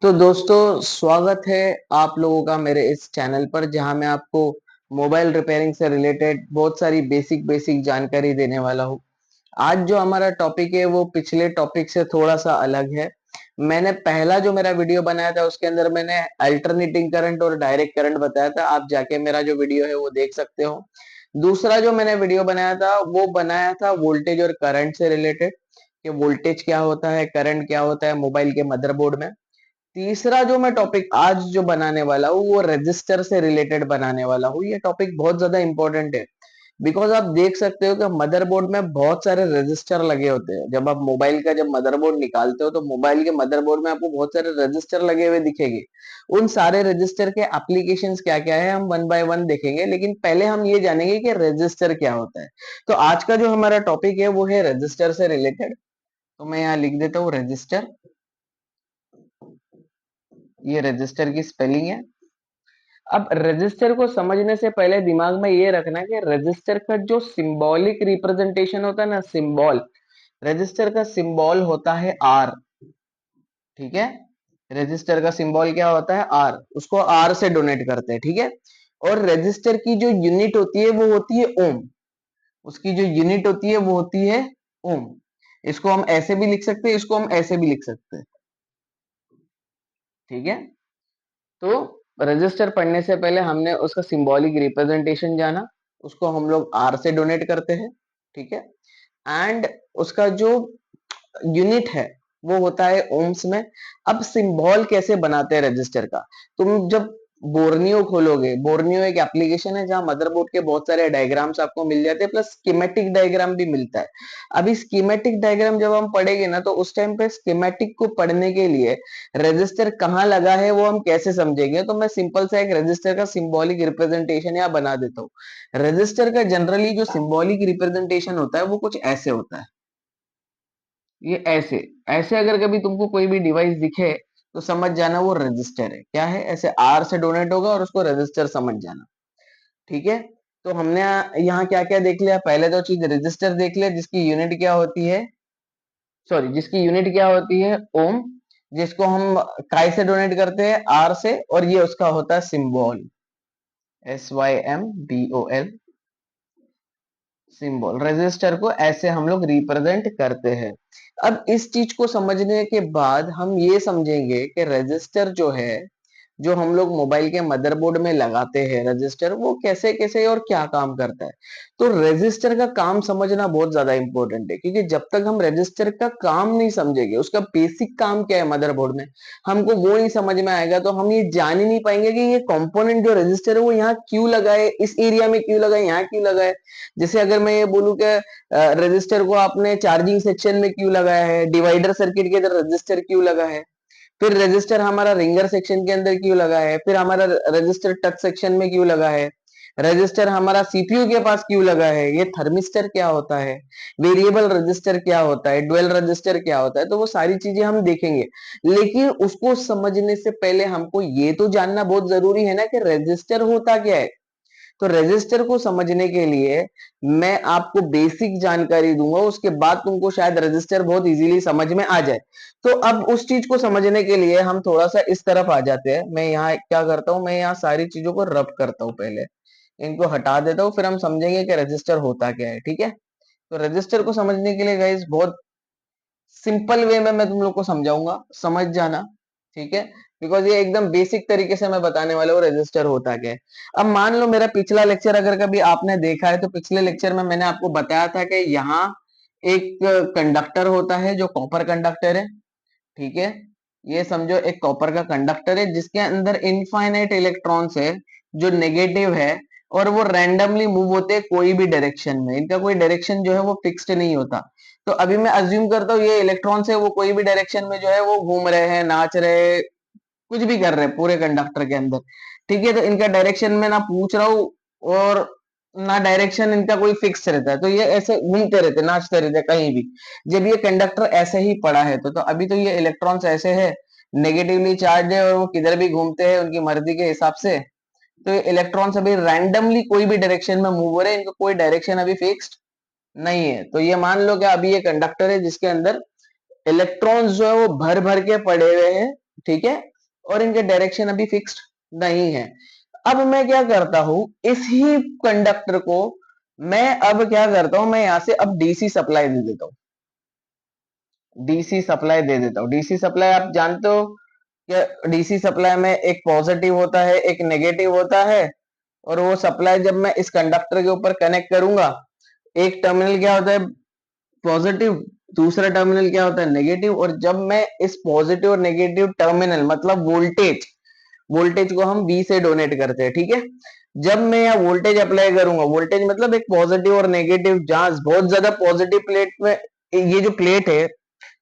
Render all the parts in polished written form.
तो दोस्तों स्वागत है आप लोगों का मेरे इस चैनल पर जहां मैं आपको मोबाइल रिपेयरिंग से रिलेटेड बहुत सारी बेसिक जानकारी देने वाला हूं। आज जो हमारा टॉपिक है वो पिछले टॉपिक से थोड़ा सा अलग है। मैंने पहला जो मेरा वीडियो बनाया था उसके अंदर मैंने अल्टरनेटिंग करंट और डायरेक्ट करंट बताया था। आप जाके मेरा जो वीडियो है वो देख सकते हो। दूसरा जो मैंने वीडियो बनाया था वो बनाया था वोल्टेज और करंट से रिलेटेड कि वोल्टेज क्या होता है, करंट क्या होता है मोबाइल के मदरबोर्ड में। तीसरा जो मैं टॉपिक आज जो बनाने वाला हूँ वो रजिस्टर से रिलेटेड बनाने वाला हूँ। ये टॉपिक बहुत ज्यादा इंपॉर्टेंट है बिकॉज आप देख सकते हो कि मदरबोर्ड में बहुत सारे रजिस्टर लगे होते हैं। जब आप मोबाइल का जब मदरबोर्ड निकालते हो तो मोबाइल के मदरबोर्ड में आपको बहुत सारे रजिस्टर लगे हुए दिखेंगे। उन सारे रजिस्टर के एप्लीकेशंस क्या क्या है हम वन बाय वन देखेंगे, लेकिन पहले हम ये जानेंगे कि रजिस्टर क्या होता है। तो आज का जो हमारा टॉपिक है वो है रजिस्टर से रिलेटेड। तो मैं यहाँ लिख देता हूँ रजिस्टर। ये रजिस्टर की स्पेलिंग है। अब रजिस्टर को समझने से पहले दिमाग में ये रखना कि रजिस्टर का जो सिंबॉलिक रिप्रेजेंटेशन होता है ना, सिंबल, रजिस्टर का सिंबल होता है आर। ठीक है, रजिस्टर का सिंबल क्या होता है? आर। उसको आर से डोनेट करते हैं। ठीक है, और रजिस्टर की जो यूनिट होती है वो होती है ओम। उसकी जो यूनिट होती है वो होती है ओम। इसको हम ऐसे भी लिख सकते हैं, इसको हम ऐसे भी लिख सकते हैं। ठीक है, तो रजिस्टर पढ़ने से पहले हमने उसका सिंबॉलिक रिप्रेजेंटेशन जाना। उसको हम लोग आर से डोनेट करते हैं। ठीक है, एंड उसका जो यूनिट है वो होता है ओम्स में। अब सिंबल कैसे बनाते हैं रजिस्टर का? तुम जब बोर्नियो खोलोगे, बोर्नियो एक एप्लीकेशन है जहां मदरबोर्ड के बहुत सारे डायग्राम्स आपको मिल जाते हैं, प्लस स्कीमेटिक डायग्राम भी मिलता है। अभी स्कीमेटिक डायग्राम जब हम पढ़ेंगे ना तो उस टाइम पे स्कीमेटिक को पढ़ने के लिए रजिस्टर कहाँ लगा है वो हम कैसे समझेंगे। तो मैं सिंपल सा एक रजिस्टर का सिंबॉलिक रिप्रेजेंटेशन यहाँ बना देता हूँ। रजिस्टर का जनरली जो सिंबॉलिक रिप्रेजेंटेशन होता है वो कुछ ऐसे होता है। ये ऐसे ऐसे अगर कभी तुमको कोई भी डिवाइस दिखे तो समझ जाना वो रजिस्टर है। क्या है? ऐसे आर से डोनेट होगा और उसको रजिस्टर समझ जाना। ठीक है, तो हमने यहाँ क्या क्या देख लिया? पहले तो चीज रजिस्टर देख लिया जिसकी यूनिट क्या होती है, सॉरी जिसकी यूनिट क्या होती है? ओम। जिसको हम काय से डोनेट करते हैं? आर से। और ये उसका होता है सिंबल, SYMBOL, सिंबल। रजिस्टर को ऐसे हम लोग रिप्रेजेंट करते हैं। अब इस चीज को समझने के बाद हम ये समझेंगे कि रजिस्टर जो है, जो हम लोग मोबाइल के मदरबोर्ड में लगाते हैं रजिस्टर, वो कैसे कैसे और क्या काम करता है। तो रजिस्टर का काम समझना बहुत ज्यादा इंपॉर्टेंट है क्योंकि जब तक हम रजिस्टर का काम नहीं समझेंगे, उसका बेसिक काम क्या है मदरबोर्ड में, हमको वो नहीं समझ में आएगा तो हम ये जान ही नहीं पाएंगे कि ये कंपोनेंट जो रजिस्टर है वो यहाँ क्यों लगा है, इस एरिया में क्यों लगा है, यहाँ क्यों लगा है। जैसे अगर मैं ये बोलूं कि रजिस्टर को आपने चार्जिंग सेक्शन में क्यों लगाया है, डिवाइडर सर्किट के अंदर रजिस्टर क्यों लगा है, फिर रजिस्टर हमारा रिंगर सेक्शन के अंदर क्यों लगा है, फिर हमारा रजिस्टर टच सेक्शन में क्यों लगा है, रजिस्टर हमारा सीपीयू के पास क्यों लगा है, ये थर्मिस्टर क्या होता है, वेरिएबल रजिस्टर क्या होता है, डुअल रजिस्टर क्या होता है, तो वो सारी चीजें हम देखेंगे। लेकिन उसको समझने से पहले हमको ये तो जानना बहुत जरूरी है ना कि रजिस्टर होता क्या है। तो रजिस्टर को समझने के लिए मैं आपको बेसिक जानकारी दूंगा, उसके बाद तुमको शायद रजिस्टर बहुत इजीली समझ में आ जाए। तो अब उस चीज को समझने के लिए हम थोड़ा सा इस तरफ आ जाते हैं। मैं यहाँ क्या करता हूँ, मैं यहाँ सारी चीजों को रब करता हूँ, पहले इनको हटा देता हूँ, फिर हम समझेंगे कि रजिस्टर होता क्या है। ठीक है, तो रजिस्टर को समझने के लिए गाइस बहुत सिंपल वे में मैं तुम लोग को समझाऊंगा, समझ जाना। ठीक है, बिकॉज ये एकदम बेसिक तरीके से मैं बताने वाला हूँ रजिस्टर होता क्या है। अब मान लो मेरा पिछला लेक्चर अगर कभी आपने देखा है तो पिछले लेक्चर में मैंने आपको बताया था कि यहाँ एक कंडक्टर होता है जो कॉपर कंडक्टर है। ठीक है, ये समझो एक कॉपर का कंडक्टर है जिसके अंदर इनफाइनाइट इलेक्ट्रॉन्स है जो नेगेटिव है, और वो रैंडमली मूव होते हैं कोई भी डायरेक्शन में। इनका कोई डायरेक्शन जो है वो फिक्स्ड नहीं होता। तो अभी मैं अज्यूम करता हूँ ये इलेक्ट्रॉन्स है वो कोई भी डायरेक्शन में जो है वो घूम रहे हैं, नाच रहे हैं, कुछ भी कर रहे हैं पूरे कंडक्टर के अंदर। ठीक है, तो इनका डायरेक्शन में ना पूछ रहा हूँ और ना डायरेक्शन इनका कोई फिक्स रहता है, तो ये ऐसे घूमते रहते, नाचते रहते कहीं भी। जब ये कंडक्टर ऐसे ही पड़ा है तो अभी तो ये इलेक्ट्रॉन्स ऐसे है, नेगेटिवली चार्ज है और वो किधर भी घूमते हैं उनकी मर्जी के हिसाब से। तो ये इलेक्ट्रॉन्स अभी रैंडमली कोई भी डायरेक्शन में मूव हो रहे हैं, इनका कोई डायरेक्शन अभी फिक्स्ड नहीं है। तो ये मान लो कि अभी ये कंडक्टर है जिसके अंदर इलेक्ट्रॉन्स जो है वो भर भर के पड़े हुए हैं। ठीक है, और इनके डायरेक्शन अभी फिक्स्ड नहीं है। अब मैं क्या करता हूं, इसी कंडक्टर को मैं अब क्या करता हूं, मैं यहां से अब डीसी सप्लाई दे देता हूं। डीसी सप्लाई दे देता हूं। डीसी सप्लाई आप जानते हो कि डीसी सप्लाई में एक पॉजिटिव होता है, एक नेगेटिव होता है। और वो सप्लाई जब मैं इस कंडक्टर के ऊपर कनेक्ट करूंगा, एक टर्मिनल क्या होता है पॉजिटिव, दूसरा टर्मिनल क्या होता है नेगेटिव। और जब मैं इस पॉजिटिव और नेगेटिव टर्मिनल मतलब वोल्टेज, वोल्टेज को हम V से डोनेट करते हैं, ठीक है। जब मैं यहाँ वोल्टेज अप्लाई करूंगा, वोल्टेज मतलब एक पॉजिटिव और नेगेटिव चार्ज, बहुत ज्यादा पॉजिटिव प्लेट में, ये जो प्लेट है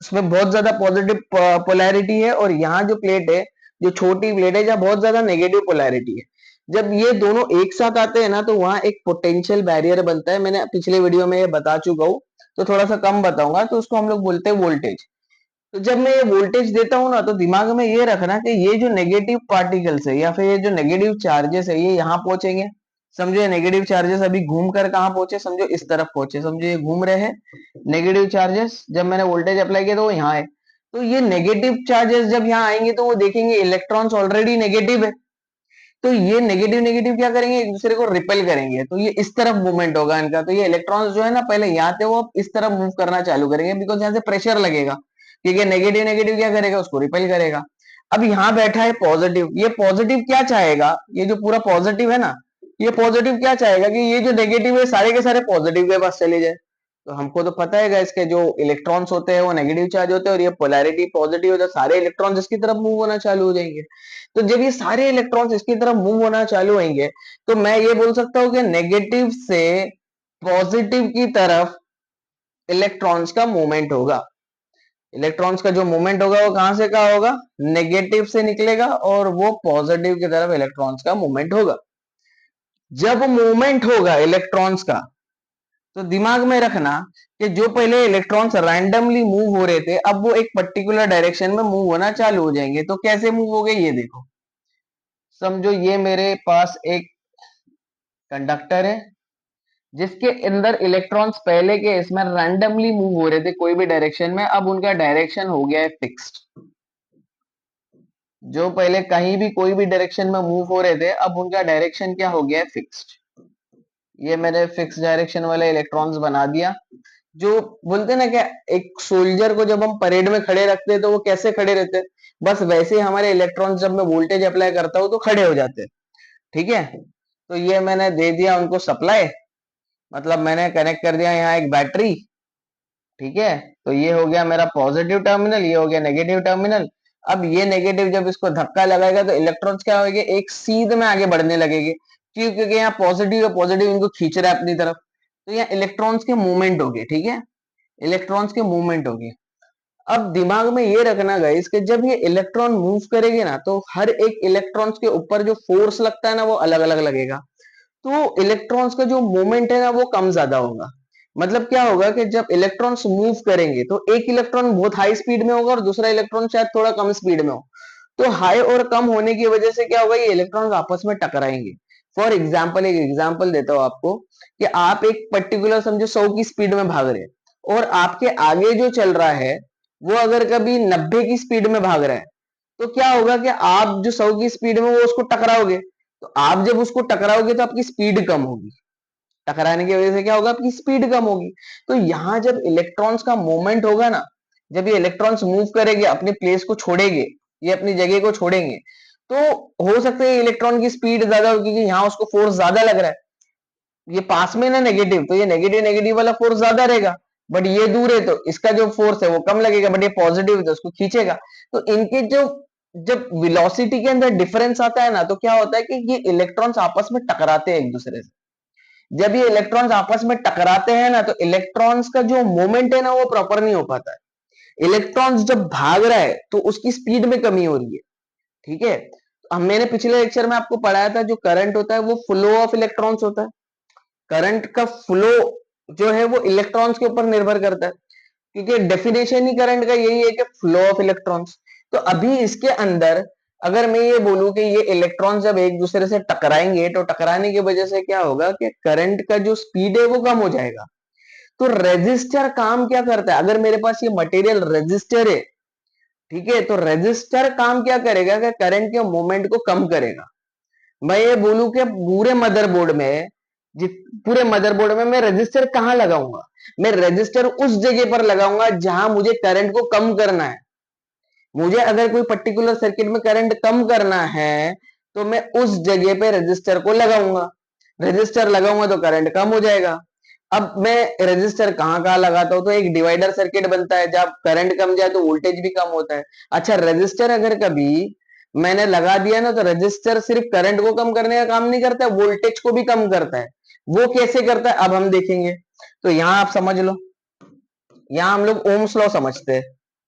उसमें बहुत ज्यादा पॉजिटिव पोलैरिटी है, और यहाँ जो प्लेट है, जो छोटी प्लेट है, जहाँ बहुत ज्यादा नेगेटिव पोलैरिटी है। जब ये दोनों एक साथ आते हैं ना, तो वहां एक पोटेंशियल बैरियर बनता है। मैंने पिछले वीडियो में ये बता चुका हूँ, तो थोड़ा सा कम बताऊंगा। तो उसको हम लोग बोलते हैं वोल्टेज। तो जब मैं ये वोल्टेज देता हूं ना, तो दिमाग में ये रखना कि ये जो नेगेटिव पार्टिकल्स है या फिर ये जो नेगेटिव चार्जेस है, ये यहाँ पहुंचेंगे। समझो ये नेगेटिव चार्जेस अभी घूम कर कहाँ पहुंचे, समझो इस तरफ पहुंचे, समझो ये घूम रहे हैं नेगेटिव चार्जेस। जब मैंने वोल्टेज अप्लाई किया तो वो यहाँ है। तो ये नेगेटिव चार्जेस जब यहाँ आएंगे तो वो देखेंगे इलेक्ट्रॉन्स ऑलरेडी नेगेटिव है, तो ये नेगेटिव नेगेटिव क्या करेंगे, एक दूसरे को रिपेल करेंगे। तो ये इस तरफ मूवमेंट होगा इनका। तो ये इलेक्ट्रॉन्स जो है ना, पहले यहाँ थे वो अब इस तरफ मूव करना चालू करेंगे, बिकॉज यहाँ से प्रेशर लगेगा, क्योंकि नेगेटिव नेगेटिव क्या करेगा, उसको रिपेल करेगा। अब यहाँ बैठा है पॉजिटिव, ये पॉजिटिव क्या चाहेगा, ये जो पूरा पॉजिटिव है ना, ये पॉजिटिव क्या चाहेगा कि ये जो नेगेटिव है सारे के सारे पॉजिटिव के पास चले जाए। तो हमको तो पता है इसके जो इलेक्ट्रॉन्स होते हैं वो नेगेटिव चार्ज होते हैं, और ये पोलैरिटी पॉजिटिव होता है, सारे इलेक्ट्रॉन्स इसकी तरफ मूव होना चालू हो जाएंगे। तो जब ये सारे इलेक्ट्रॉन्स इसकी तरफ मूव होना चालू होंगे, तो मैं ये बोल सकता हूं कि नेगेटिव से पॉजिटिव की तरफ इलेक्ट्रॉन्स का मूवमेंट होगा। इलेक्ट्रॉन्स का जो मूवमेंट होगा वो कहां से कहां होगा, नेगेटिव से निकलेगा, और वो पॉजिटिव की तरफ इलेक्ट्रॉन्स का मूवमेंट होगा। जब मूवमेंट होगा इलेक्ट्रॉन्स का, तो दिमाग में रखना कि जो पहले इलेक्ट्रॉन्स रैंडमली मूव हो रहे थे, अब वो एक पर्टिकुलर डायरेक्शन में मूव होना चालू हो जाएंगे। तो कैसे मूव हो गए ये देखो। समझो ये मेरे पास एक कंडक्टर है, जिसके अंदर इलेक्ट्रॉन्स पहले के इसमें रैंडमली मूव हो रहे थे कोई भी डायरेक्शन में, अब उनका डायरेक्शन हो गया है फिक्स्ड। जो पहले कहीं भी कोई भी डायरेक्शन में मूव हो रहे थे, अब उनका डायरेक्शन क्या हो गया है फिक्स्ड। ये मैंने फिक्स डायरेक्शन वाले इलेक्ट्रॉन्स बना दिया। जो बोलते हैं ना कि एक सोल्जर को जब हम परेड में खड़े रखते हैं तो वो कैसे खड़े रहते हैं, बस वैसे ही हमारे इलेक्ट्रॉन्स जब मैं वोल्टेज अप्लाई करता हूँ तो खड़े हो जाते हैं, ठीक है। तो ये मैंने दे दिया उनको सप्लाई, मतलब मैंने कनेक्ट कर दिया यहाँ एक बैटरी, ठीक है। तो ये हो गया मेरा पॉजिटिव टर्मिनल, ये हो गया नेगेटिव टर्मिनल। अब ये नेगेटिव जब इसको धक्का लगाएगा तो इलेक्ट्रॉन्स क्या होंगे, एक सीध में आगे बढ़ने लगेंगे। क्यों, क्योंकि यहाँ पॉजिटिव है, पॉजिटिव इनको खींच रहा है अपनी तरफ। तो यहाँ इलेक्ट्रॉन्स के मूवमेंट हो गए, ठीक है, इलेक्ट्रॉन्स के मूवमेंट हो गए। अब दिमाग में ये रखना गाइस कि जब ये इलेक्ट्रॉन मूव करेंगे ना, तो हर एक इलेक्ट्रॉन्स के ऊपर जो फोर्स लगता है ना, वो अलग अलग लगेगा। तो इलेक्ट्रॉन्स का जो मूवमेंट है ना, वो कम ज्यादा होगा। मतलब क्या होगा कि जब इलेक्ट्रॉन्स मूव करेंगे तो एक इलेक्ट्रॉन बहुत हाई स्पीड में होगा और दूसरा इलेक्ट्रॉन शायद थोड़ा कम स्पीड में हो। तो हाई और कम होने की वजह से क्या होगा, ये इलेक्ट्रॉन्स आपस में टकराएंगे। फॉर एग्जाम्पल, एक एग्जाम्पल देता हूं आपको, कि आप एक पर्टिकुलर समझो 100 की स्पीड में भाग रहे हैं, और आपके आगे जो चल रहा है वो अगर कभी 90 की स्पीड में भाग रहा है, तो क्या होगा कि आप जो 100 की स्पीड में वो उसको टकराओगे। तो आप जब उसको टकराओगे तो आपकी स्पीड कम होगी, टकराने की वजह से क्या होगा, आपकी स्पीड कम होगी। तो यहां जब इलेक्ट्रॉन्स का मूवमेंट होगा ना, जब ये इलेक्ट्रॉन्स मूव करेंगे, अपने प्लेस को छोड़ेंगे, ये अपनी जगह को छोड़ेंगे, तो हो सकता है इलेक्ट्रॉन की स्पीड ज्यादा होगी, क्योंकि यहाँ उसको फोर्स ज्यादा लग रहा है। ये पास में ना नेगेटिव, तो ये नेगेटिव नेगेटिव वाला फोर्स ज्यादा रहेगा। बट ये दूर है तो इसका जो फोर्स है वो कम लगेगा, बट ये पॉजिटिव है तो उसको खींचेगा। तो इनके जो जब वेलोसिटी के अंदर डिफरेंस आता है ना, तो क्या होता है कि ये इलेक्ट्रॉन्स आपस में टकराते हैं एक दूसरे से। जब ये इलेक्ट्रॉन्स आपस में टकराते हैं ना, तो इलेक्ट्रॉन्स का जो मोमेंट है ना, वो प्रॉपर नहीं हो पाता है। इलेक्ट्रॉन्स जब भाग रहा है तो उसकी स्पीड में कमी हो रही है, ठीक है। हम मैंने पिछले लेक्चर में आपको पढ़ाया था, जो करंट होता है वो फ्लो ऑफ इलेक्ट्रॉन्स होता है। करंट का फ्लो जो है वो इलेक्ट्रॉन्स के ऊपर निर्भर करता है, क्योंकि डेफिनेशन ही करंट का यही है कि फ्लो ऑफ इलेक्ट्रॉन्स। तो अभी इसके अंदर अगर मैं ये बोलूं कि ये इलेक्ट्रॉन जब एक दूसरे से टकराएंगे, तो टकराने की वजह से क्या होगा कि करंट का जो स्पीड है वो कम हो जाएगा। तो रेजिस्टर काम क्या करता है, अगर मेरे पास ये मटेरियल रेजिस्टर है, ठीक है, तो रेजिस्टर काम क्या करेगा कि करंट के मूवमेंट को कम करेगा। मैं ये बोलूं कि पूरे मदरबोर्ड में मैं रजिस्टर कहाँ लगाऊंगा? मैं रजिस्टर उस जगह पर लगाऊंगा जहां मुझे करंट को कम करना है। मुझे अगर कोई पर्टिकुलर सर्किट में करंट कम करना है तो मैं उस जगह पे रजिस्टर को लगाऊंगा। रजिस्टर लगाऊंगा तो करंट कम हो जाएगा। अब मैं रजिस्टर कहाँ कहाँ लगाता हूँ, तो एक डिवाइडर सर्किट बनता है, जब करंट कम जाए तो वोल्टेज भी कम होता है। अच्छा, रजिस्टर अगर कभी मैंने लगा दिया ना, तो रजिस्टर सिर्फ करंट को कम करने का काम नहीं करता, वोल्टेज को भी कम करता है। वो कैसे करता है अब हम देखेंगे। तो यहां आप समझ लो, यहाँ हम लोग ओम्स लॉ समझते हैं।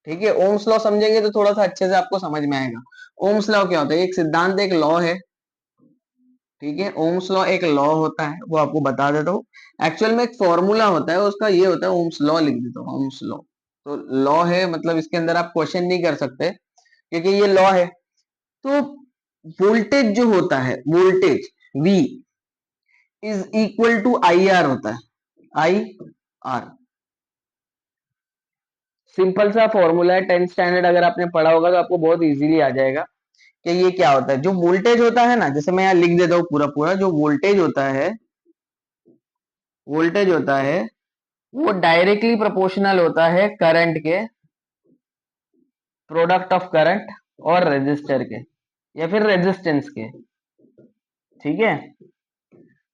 ठीक है, ओम्स लॉ समझेंगे तो थोड़ा सा अच्छे से आपको समझ में आएगा। ओम्स लॉ क्या होता है? एक सिद्धांत, एक लॉ है। ठीक है, ओम्स लॉ एक लॉ होता है, वो आपको बता देता हूँ। एक्चुअल में एक फॉर्मूला होता है, उसका ये होता है, ओम्स लॉ लिख देता हूँ, ओम्स लॉ। तो लॉ है, मतलब इसके अंदर आप क्वेश्चन नहीं कर सकते क्योंकि ये लॉ है। तो वोल्टेज जो होता है, voltage V is equal to I R होता है, आई आर। सिंपल सा फॉर्मूला है, 10th स्टैंडर्ड अगर आपने पढ़ा होगा तो आपको बहुत इजीली आ जाएगा कि ये क्या होता है। जो वोल्टेज होता है ना, जैसे मैं यहाँ लिख देता हूँ पूरा पूरा, जो वोल्टेज होता है, वोल्टेज होता है वो डायरेक्टली प्रोपोर्शनल होता है करंट के, प्रोडक्ट ऑफ करंट और रेजिस्टर के, या फिर रेजिस्टेंस के। ठीक है,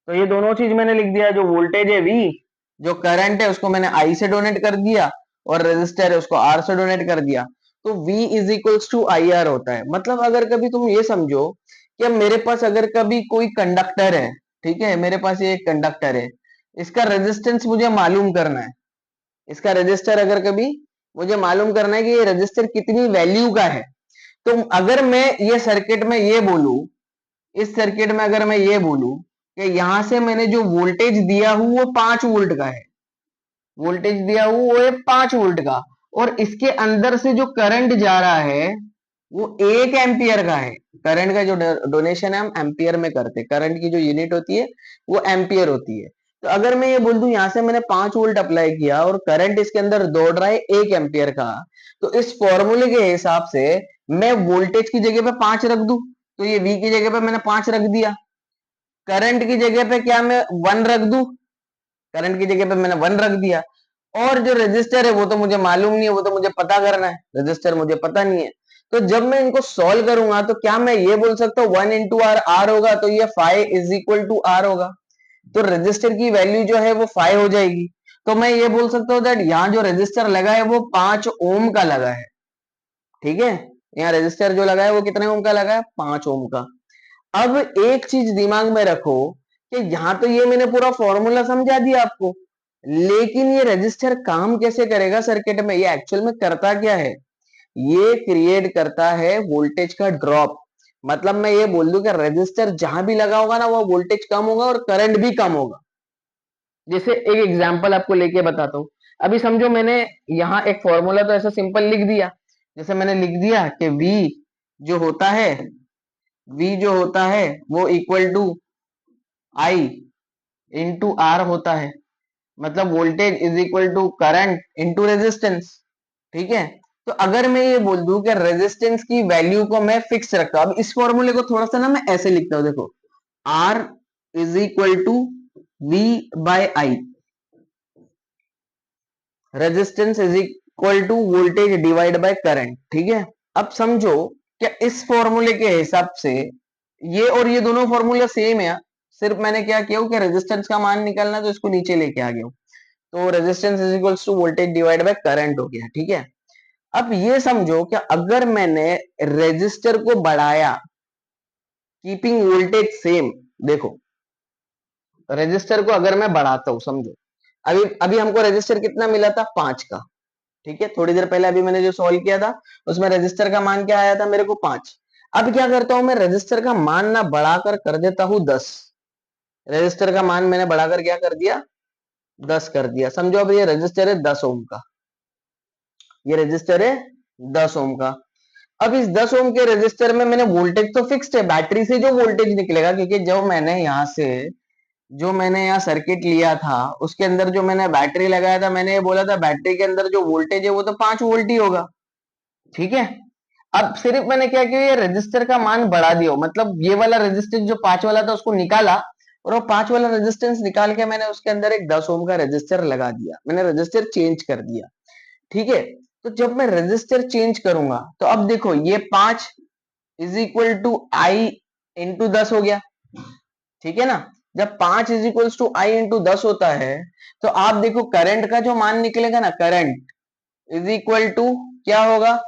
तो ये दोनों चीज मैंने लिख दिया। जो वोल्टेज है V, जो करंट है उसको मैंने I से डोनेट कर दिया, और रेजिस्टर है उसको R से डोनेट कर दिया। तो V is equals to I R होता है। मतलब अगर कभी तुम ये समझो कि मेरे पास अगर कभी कोई कंडक्टर है, ठीक है, मेरे पास ये एक कंडक्टर है, इसका रेजिस्टेंस मुझे मालूम करना है। इसका रेजिस्टर अगर कभी मुझे मालूम करना है कि ये रेजिस्टर कितनी वैल्यू का है, तो अगर मैं ये सर्किट में ये बोलूं, इस सर्किट में अगर मैं ये बोलूं कि यहां से मैंने जो वोल्टेज दिया हूं वो 5 वोल्ट का है, वोल्टेज दिया हूं वो है 5 वोल्ट का, और इसके अंदर से जो करंट जा रहा है वो 1 एम्पियर का है। करंट का जो डोनेशन है हम एम्पियर में करते हैं, करंट की जो यूनिट होती है वो एम्पियर होती है। तो अगर मैं ये बोल दूं यहां से मैंने 5 वोल्ट अप्लाई किया और करंट इसके अंदर दौड़ रहा है 1 एम्पियर का, तो इस फॉर्मूले के हिसाब से मैं वोल्टेज की जगह पे 5 रख दूं, तो ये V की जगह पे मैंने 5 रख दिया। करंट की जगह पे क्या मैं 1 रख दूं, करंट की जगह पे मैंने 1 रख दिया। और जो रेजिस्टर है वो तो मुझे मालूम नहीं है, वो तो मुझे पता करना है, रेजिस्टर मुझे पता नहीं है। तो जब मैं इनको सॉल्व करूंगा तो क्या मैं ये बोल सकता हूँ 1 इंटू आर, आर होगा तो ये 5 इज इक्वल टू आर होगा। तो रेजिस्टर की वैल्यू जो है वो 5 हो जाएगी। तो मैं ये बोल सकता हूँ दैट यहाँ जो रेजिस्टर लगा है वो 5 ओम का लगा है। ठीक है, यहाँ रेजिस्टर जो लगा है वो कितने ओम का लगा है? 5 ओम का। अब एक चीज दिमाग में रखो कि यहां तो ये मैंने पूरा फॉर्मूला समझा दिया आपको, लेकिन ये रजिस्टर काम कैसे करेगा सर्किट में? ये एक्चुअल में करता क्या है? ये क्रिएट करता है वोल्टेज का ड्रॉप। मतलब मैं ये बोल दूं कि रजिस्टर जहां भी लगा होगा ना, वो वोल्टेज कम होगा और करंट भी कम होगा। जैसे एक एग्जांपल आपको लेके बताता हूँ। अभी समझो मैंने यहाँ एक फॉर्मूला तो ऐसा सिंपल लिख दिया, जैसे मैंने लिख दिया कि V जो होता है, V जो होता है वो equal to I into R होता है। मतलब voltage is equal to current into resistance. ठीक है, तो अगर मैं ये बोल दूं कि रेजिस्टेंस की वैल्यू को मैं फिक्स रखता हूं, अब इस फॉर्मूले को थोड़ा सा ना मैं ऐसे लिखता हूं, देखो, R is equal to V by I, resistance is equal to voltage divide by current. ठीक है, अब समझो क्या इस फॉर्मूले के हिसाब से ये और ये दोनों फॉर्मूला सेम है, सिर्फ मैंने क्या किया कि रेजिस्टेंस का मान निकालना तो इसको नीचे लेके आ गया। तो resistance is equals to voltage divide by current हो गया। ठीक है, अब ये समझो कि अगर मैंने रेजिस्टर को बढ़ाया कीपिंग वोल्टेज सेम, देखो रेजिस्टर को अगर मैं बढ़ाता हूं, समझो अभी अभी हमको रेजिस्टर कितना मिला था? 5 का। ठीक है, थोड़ी देर पहले अभी मैंने जो सॉल्व किया था उसमें रेजिस्टर का मान क्या आया था मेरे को? 5। अब क्या करता हूं मैं, रेजिस्टर का मान ना बढ़ाकर कर देता हूं 10। रेजिस्टर का मान मैंने बढ़ाकर क्या कर दिया? 10 कर दिया। समझो अब ये रेजिस्टर है 10 ओम का, ये रेजिस्टर है 10 ओम का। अब इस 10 ओम के रेजिस्टर में मैंने वोल्टेज तो फिक्स्ड है, बैटरी से जो वोल्टेज निकलेगा, क्योंकि जो मैंने यहाँ सर्किट लिया था उसके अंदर जो मैंने बैटरी लगाया था, मैंने ये बोला था बैटरी के अंदर जो वोल्टेज है वो तो 5 वोल्ट ही होगा। ठीक है। अब सिर्फ मैंने क्या किया, ये रजिस्टर का मान बढ़ा दिया, मतलब ये वाला रेजिस्टेंस जो 5 वाला था उसको निकाला, और वो 5 वाला रेजिस्टेंस निकाल के मैंने उसके अंदर एक 10 ओम का रेजिस्टर लगा दिया, मैंने रेजिस्टर चेंज कर दिया। ठीक है। तो जब मैं रेजिस्टर चेंज करूंगा तो अब देखो ये 5 is equal to I into 10 हो गया। ठीक है ना। जब 5 is equal to I into 10 होता है तो आप देखो करंट का जो मान निकलेगा ना, करंट इज इक्वल टू क्या होगा,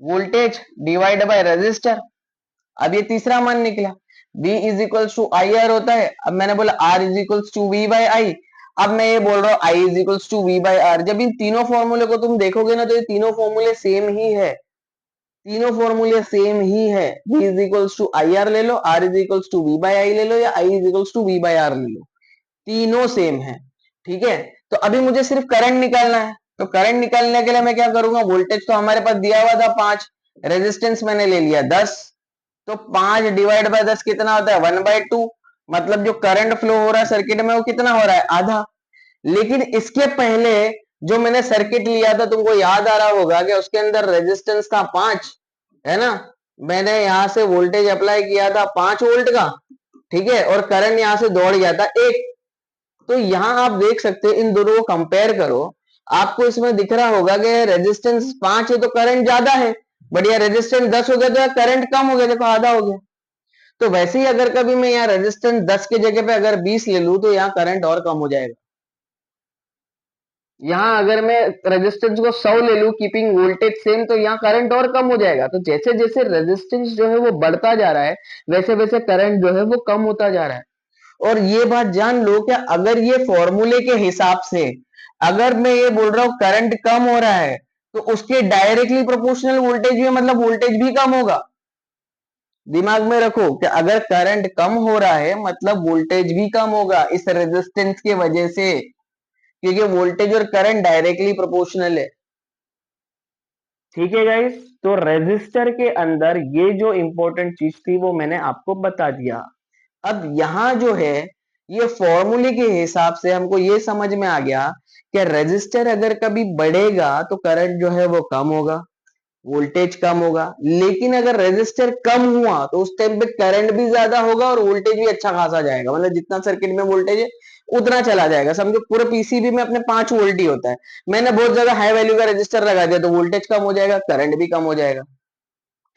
वोल्टेज डिवाइड बाय रेजिस्टर। अब ये तीसरा मान निकला, V is equal to I R होता है, अब मैंने बोला R is equal to V by I. अब मैं ये बोल रहा हूँ I is equal to V by R. जब इन तीनों फॉर्मूले को तुम देखोगे ना तो ये तीनों फॉर्मूले सेम ही है, तीनों फॉर्मूले सेम ही है। V is equal to I R ले लो, R is equal to V by I ले लो, या I is equal to V by R ले लो, तीनों सेम है। ठीक है। तो अभी मुझे सिर्फ करंट निकालना है, तो करंट निकालने के लिए मैं क्या करूंगा, वोल्टेज तो हमारे पास दिया हुआ था 5, रेजिस्टेंस मैंने ले लिया 10, तो 5 डिवाइड बाय 10 कितना होता है, 1/2। मतलब जो करंट फ्लो हो रहा है सर्किट में वो कितना हो रहा है, आधा। लेकिन इसके पहले जो मैंने सर्किट लिया था तुमको याद आ रहा होगा कि उसके अंदर रेजिस्टेंस था 5, है ना। मैंने यहां से वोल्टेज अप्लाई किया था 5 वोल्ट का, ठीक है, और करंट यहां से दौड़ गया था 1। तो यहां आप देख सकते हैं, इन दोनों को कंपेयर करो, आपको इसमें दिख रहा होगा कि रेजिस्टेंस 5 है तो करंट ज्यादा है, बट ये रेजिस्टेंस 10 हो गया तो करंट कम हो गया, देखो आधा हो गया। तो वैसे ही अगर कभी मैं यहाँ रेजिस्टेंस 10 की जगह पे अगर 20 ले लूं तो यहाँ करंट और कम हो जाएगा। यहाँ अगर मैं रेजिस्टेंस को 100 ले लूं कीपिंग वोल्टेज सेम, तो यहाँ करंट और कम हो जाएगा। तो जैसे जैसे रेजिस्टेंस जो है वो बढ़ता जा रहा है वैसे वैसे करंट जो है वो कम होता जा रहा है। और ये बात जान लो कि अगर ये फॉर्मूले के हिसाब से अगर मैं ये बोल रहा हूँ करंट कम हो रहा है तो उसके डायरेक्टली प्रोपोर्शनल वोल्टेज भी, मतलब वोल्टेज भी कम होगा। दिमाग में रखो कि अगर करंट कम हो रहा है मतलब वोल्टेज भी कम होगा इस रेजिस्टेंस की वजह से, क्योंकि वोल्टेज और करंट डायरेक्टली प्रोपोर्शनल है। ठीक है गाइस, तो रेजिस्टर के अंदर ये जो इंपॉर्टेंट चीज थी वो मैंने आपको बता दिया। अब यहाँ जो है ये फॉर्मूले के हिसाब से हमको ये समझ में आ गया कि रेजिस्टर अगर कभी बढ़ेगा तो करंट जो है वो कम होगा, वोल्टेज कम होगा। लेकिन अगर रेजिस्टर कम हुआ तो उस टाइम पे करंट भी ज्यादा होगा और वोल्टेज भी अच्छा खासा जाएगा, मतलब जितना सर्किट में वोल्टेज है उतना चला जाएगा। समझो पूरे पीसीबी में अपने 5 वोल्ट ही होता है, मैंने बहुत ज्यादा हाई वैल्यू का रेजिस्टर लगा दिया तो वोल्टेज कम हो जाएगा, करंट भी कम हो जाएगा।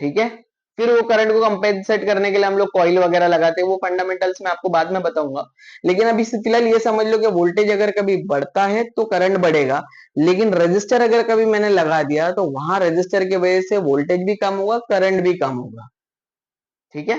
ठीक है। फिर वो करंट को कंपेंसेट करने के लिए हम लोग कॉइल वगैरह लगाते हैं, वो फंडामेंटल्स में आपको बाद में बताऊंगा। लेकिन अभी फिलहाल ये समझ लो कि वोल्टेज अगर कभी बढ़ता है तो करंट बढ़ेगा, लेकिन रेजिस्टर अगर कभी मैंने लगा दिया तो वहां रेजिस्टर की वजह से वोल्टेज भी कम होगा, करंट भी कम होगा। ठीक है।